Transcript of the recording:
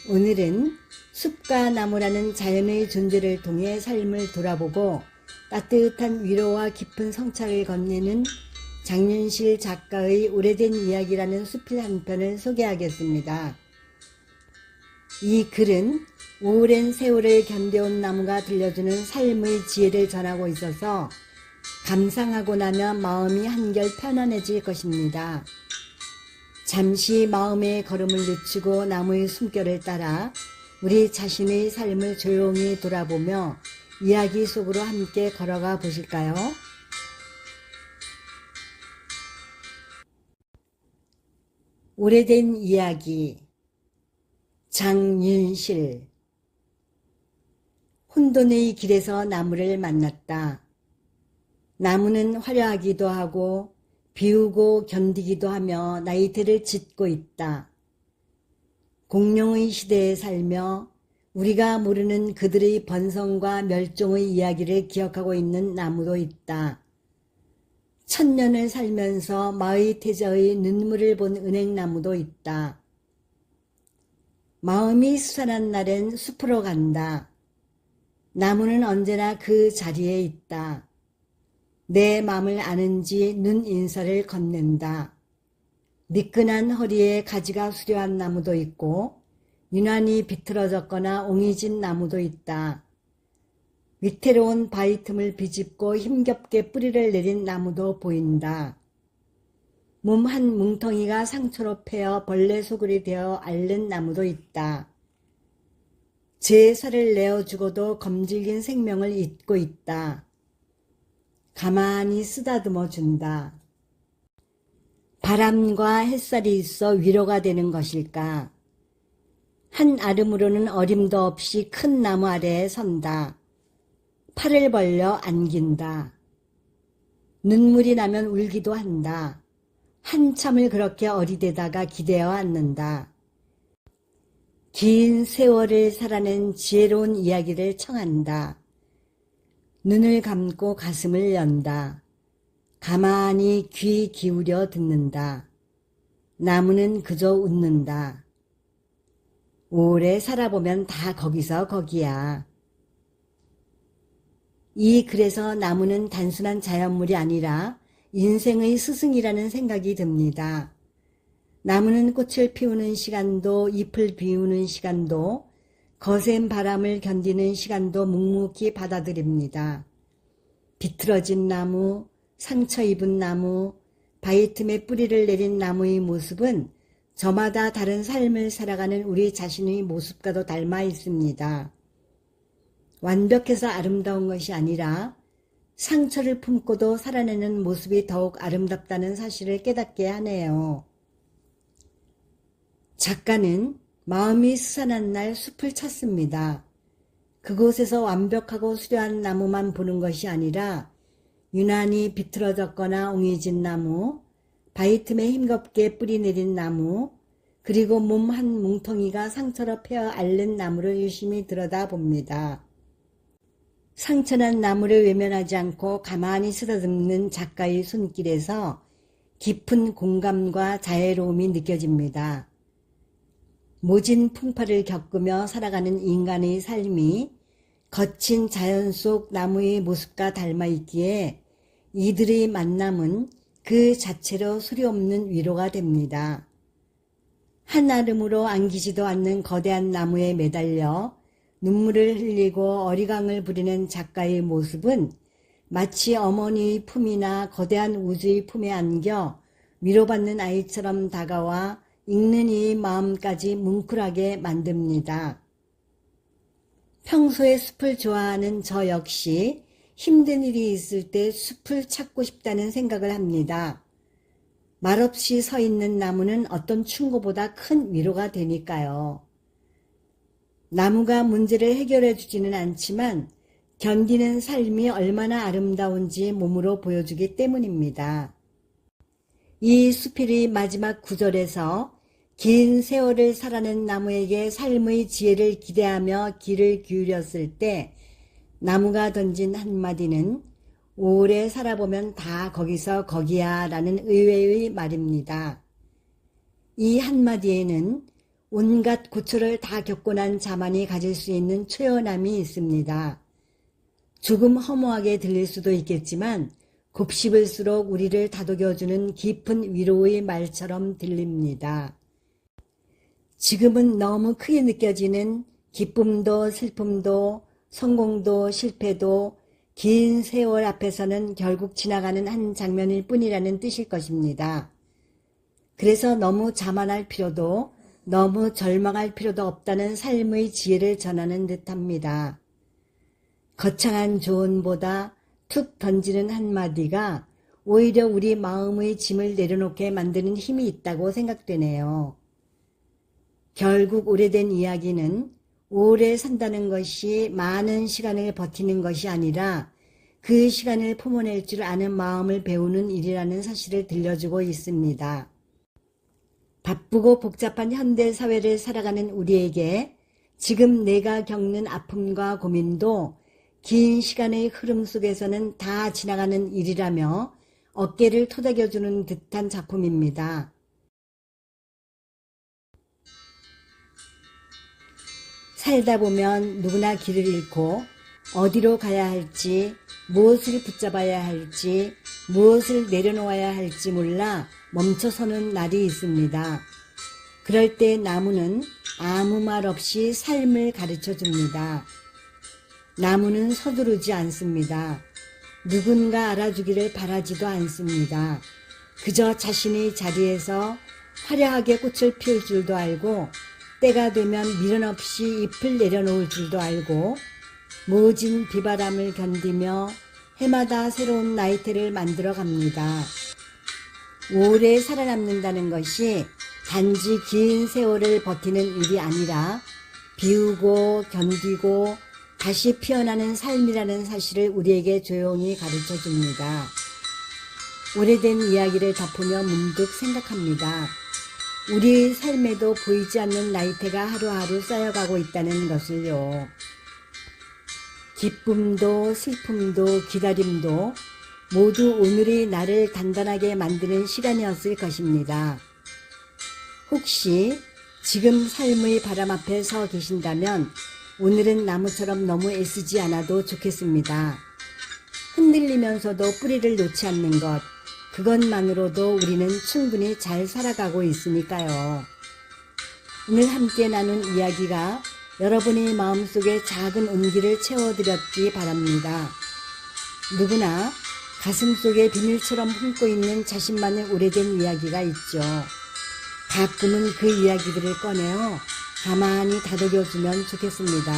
오늘은 숲과 나무라는 자연의 존재를 통해 삶을 돌아보고 따뜻한 위로와 깊은 성찰을 건네는 장윤실 작가의 오래된 이야기라는 수필 한 편을 소개하겠습니다. 이 글은 오랜 세월을 견뎌온 나무가 들려주는 삶의 지혜를 전하고 있어서 감상하고 나면 마음이 한결 편안해질 것입니다. 잠시 마음의 걸음을 늦추고 나무의 숨결을 따라 우리 자신의 삶을 조용히 돌아보며 이야기 속으로 함께 걸어가 보실까요? 오래된 이야기. 장윤실. 혼돈의 길에서 나무를 만났다. 나무는 화려하기도 하고 비우고 견디기도 하며 나이테를 짓고 있다. 공룡의 시대에 살며 우리가 모르는 그들의 번성과 멸종의 이야기를 기억하고 있는 나무도 있다. 천년을 살면서 마의 태자의 눈물을 본 은행나무도 있다. 마음이 수산한 날엔 숲으로 간다. 나무는 언제나 그 자리에 있다. 내 맘을 아는지 눈인사를 건넨다. 미끈한 허리에 가지가 수려한 나무도 있고 유난히 비틀어졌거나 옹이진 나무도 있다. 위태로운 바위 틈을 비집고 힘겹게 뿌리를 내린 나무도 보인다. 몸 한 뭉텅이가 상처로 패어 벌레 소굴이 되어 앓는 나무도 있다. 제 살을 내어주고도 검질긴 생명을 잇고 있다. 가만히 쓰다듬어 준다. 바람과 햇살이 있어 위로가 되는 것일까? 한 아름으로는 어림도 없이 큰 나무 아래에 선다. 팔을 벌려 안긴다. 눈물이 나면 울기도 한다. 한참을 그렇게 어리대다가 기대어 앉는다. 긴 세월을 살아낸 지혜로운 이야기를 청한다. 눈을 감고 가슴을 연다. 가만히 귀 기울여 듣는다. 나무는 그저 웃는다. 오래 살아보면 다 거기서 거기야. 이 글에서 나무는 단순한 자연물이 아니라 인생의 스승이라는 생각이 듭니다. 나무는 꽃을 피우는 시간도 잎을 비우는 시간도 거센 바람을 견디는 시간도 묵묵히 받아들입니다. 비틀어진 나무, 상처 입은 나무, 바위 틈에 뿌리를 내린 나무의 모습은 저마다 다른 삶을 살아가는 우리 자신의 모습과도 닮아 있습니다. 완벽해서 아름다운 것이 아니라 상처를 품고도 살아내는 모습이 더욱 아름답다는 사실을 깨닫게 하네요. 작가는 마음이 스산한 날 숲을 찾습니다. 그곳에서 완벽하고 수려한 나무만 보는 것이 아니라 유난히 비틀어졌거나 옹이진 나무, 바위 틈에 힘겹게 뿌리 내린 나무, 그리고 몸 한 뭉텅이가 상처로 패어 앓는 나무를 유심히 들여다봅니다. 상처난 나무를 외면하지 않고 가만히 쓰다듬는 작가의 손길에서 깊은 공감과 자애로움이 느껴집니다. 모진 풍파를 겪으며 살아가는 인간의 삶이 거친 자연 속 나무의 모습과 닮아 있기에 이들의 만남은 그 자체로 소리없는 위로가 됩니다. 한아름으로 안기지도 않는 거대한 나무에 매달려 눈물을 흘리고 어리광을 부리는 작가의 모습은 마치 어머니의 품이나 거대한 우주의 품에 안겨 위로받는 아이처럼 다가와 읽는 이의 마음까지 뭉클하게 만듭니다. 평소에 숲을 좋아하는 저 역시 힘든 일이 있을 때 숲을 찾고 싶다는 생각을 합니다. 말없이 서 있는 나무는 어떤 충고보다 큰 위로가 되니까요. 나무가 문제를 해결해 주지는 않지만 견디는 삶이 얼마나 아름다운지 몸으로 보여주기 때문입니다. 이 수필의 마지막 구절에서 긴 세월을 살아낸 나무에게 삶의 지혜를 기대하며 귀를 기울였을 때 나무가 던진 한마디는 오래 살아보면 다 거기서 거기야 라는 의외의 말입니다. 이 한마디에는 온갖 고초를 다 겪고 난 자만이 가질 수 있는 초연함이 있습니다. 조금 허무하게 들릴 수도 있겠지만 곱씹을수록 우리를 다독여주는 깊은 위로의 말처럼 들립니다. 지금은 너무 크게 느껴지는 기쁨도 슬픔도 성공도 실패도 긴 세월 앞에서는 결국 지나가는 한 장면일 뿐이라는 뜻일 것입니다. 그래서 너무 자만할 필요도 너무 절망할 필요도 없다는 삶의 지혜를 전하는 듯합니다. 거창한 조언보다 툭 던지는 한마디가 오히려 우리 마음의 짐을 내려놓게 만드는 힘이 있다고 생각되네요. 결국 오래된 이야기는 오래 산다는 것이 많은 시간을 버티는 것이 아니라 그 시간을 품어낼 줄 아는 마음을 배우는 일이라는 사실을 들려주고 있습니다. 바쁘고 복잡한 현대 사회를 살아가는 우리에게 지금 내가 겪는 아픔과 고민도 긴 시간의 흐름 속에서는 다 지나가는 일이라며 어깨를 토닥여주는 듯한 작품입니다. 살다 보면 누구나 길을 잃고 어디로 가야 할지, 무엇을 붙잡아야 할지, 무엇을 내려놓아야 할지 몰라 멈춰서는 날이 있습니다. 그럴 때 나무는 아무 말 없이 삶을 가르쳐 줍니다. 나무는 서두르지 않습니다. 누군가 알아주기를 바라지도 않습니다. 그저 자신의 자리에서 화려하게 꽃을 피울 줄도 알고 때가 되면 미련 없이 잎을 내려놓을 줄도 알고 모진 비바람을 견디며 해마다 새로운 나이테를 만들어 갑니다. 오래 살아남는다는 것이 단지 긴 세월을 버티는 일이 아니라 비우고 견디고 다시 피어나는 삶이라는 사실을 우리에게 조용히 가르쳐 줍니다. 오래된 이야기를 덮으며 문득 생각합니다. 우리의 삶에도 보이지 않는 나이테가 하루하루 쌓여가고 있다는 것을요. 기쁨도 슬픔도 기다림도 모두 오늘의 나를 단단하게 만드는 시간이었을 것입니다. 혹시 지금 삶의 바람 앞에 서 계신다면 오늘은 나무처럼 너무 애쓰지 않아도 좋겠습니다. 흔들리면서도 뿌리를 놓지 않는 것, 그것만으로도 우리는 충분히 잘 살아가고 있으니까요. 오늘 함께 나눈 이야기가 여러분의 마음속에 작은 온기를 채워드렸기 바랍니다. 누구나 가슴속에 비밀처럼 품고 있는 자신만의 오래된 이야기가 있죠. 가끔은 그 이야기들을 꺼내어 가만히 다독여주면 좋겠습니다.